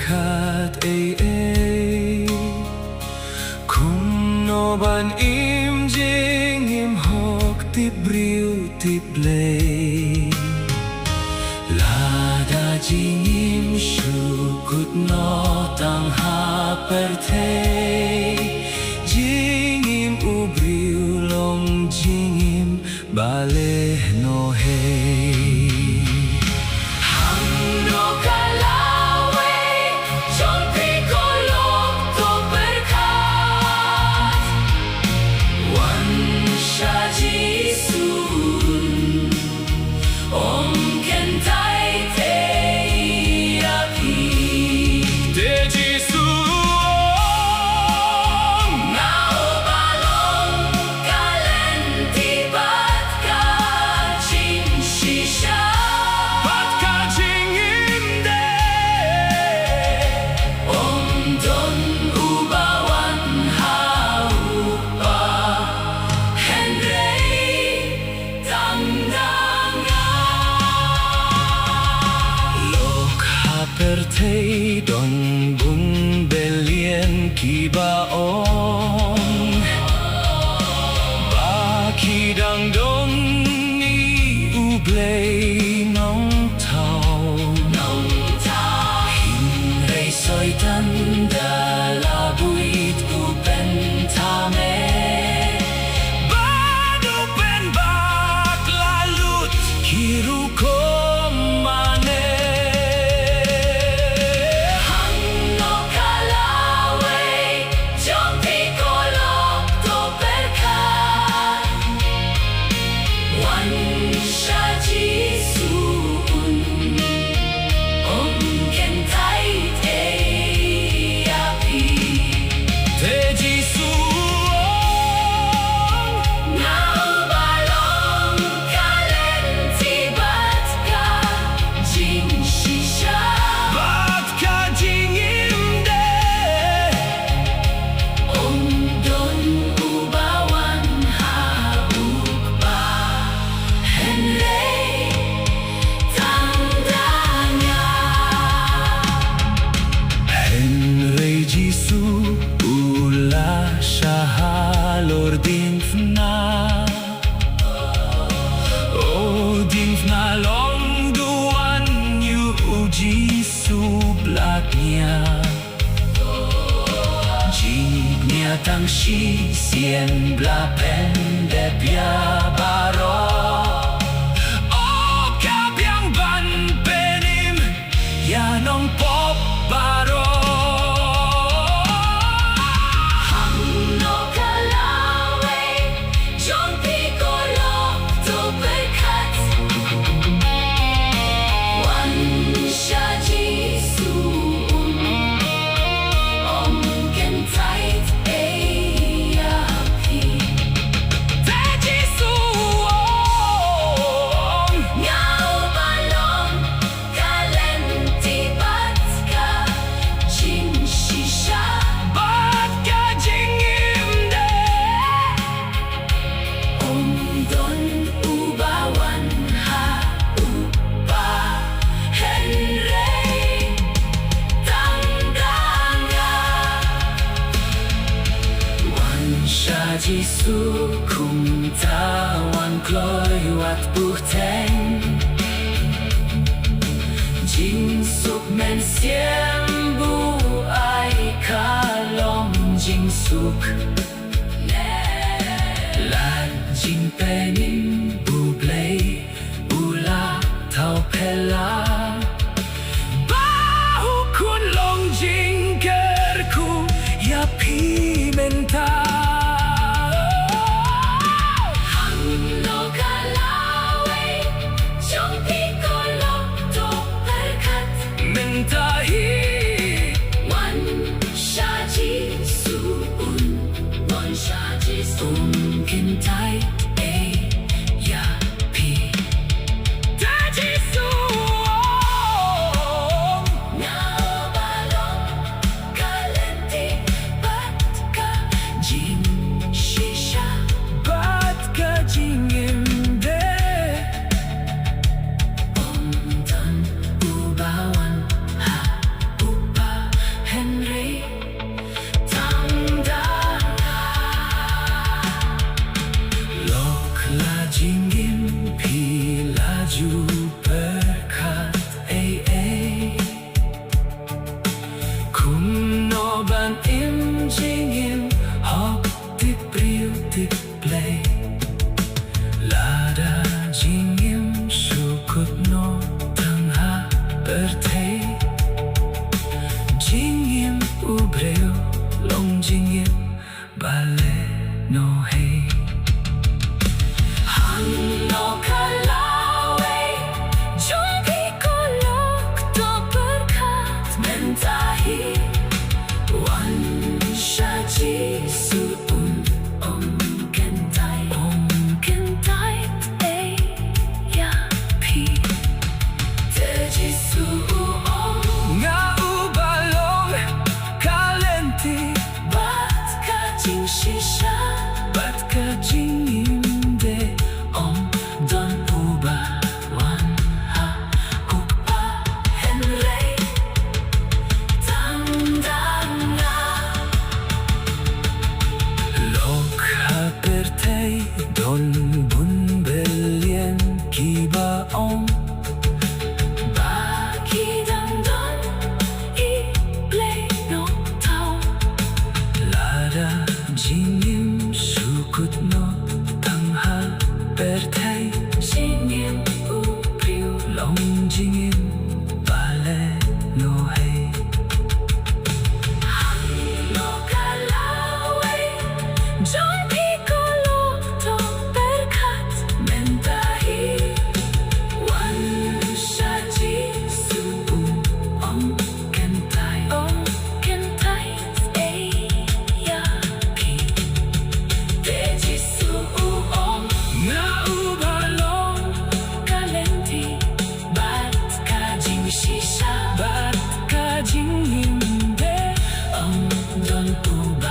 berkat Kung no ban im jing im hok tip briu tip lay Lada jing im shukut no tang ha per te Jing im ubriu long jing im bale no hey Pertei don bun belien ki baong Ba ki dang dong ni ublei nong tao Hin rei soi tan da la buit upen tame Ban upen bak lalut kiru ko Tang shi sien bla pen de pia baro O kabyang ban penim ya nong pop baro Ham no kalawe John Piccolo to berkat Wan shaji suun Om kentait Jisu kung tawan kloy wat buhteng Jing suk men siem bu ai kalom jing suk Lan jing penim bu blei ula tau pela Bahu kun long jing kerku ya pimenta Kentai ya pi Taji suo Jingim pi laju berkat Kum noban im jingim hop tip riu tip play Lada jingim syukut no tengah bertei Jingim ubreu long jingim bale no hey Hanno kalawe jumpi kolok to berkat mentahi Wan shaji suun kentai ya pi teji suun ngau balong kalenti bat kajing shisha bat kajing imde don uba wan ha ukpa henlei tandana lok ha pertei don bun belien kiba bagi dan don I play no tau lada jingim sukut no tangha bertei jingim upriu long jingim bale no hey Hanno kalawe jumpi kolok to berkat mentahi Wan shaji suun kentai ya pi teji suun ngau balong kalenti bat kajing shisha bat kajing himde don uba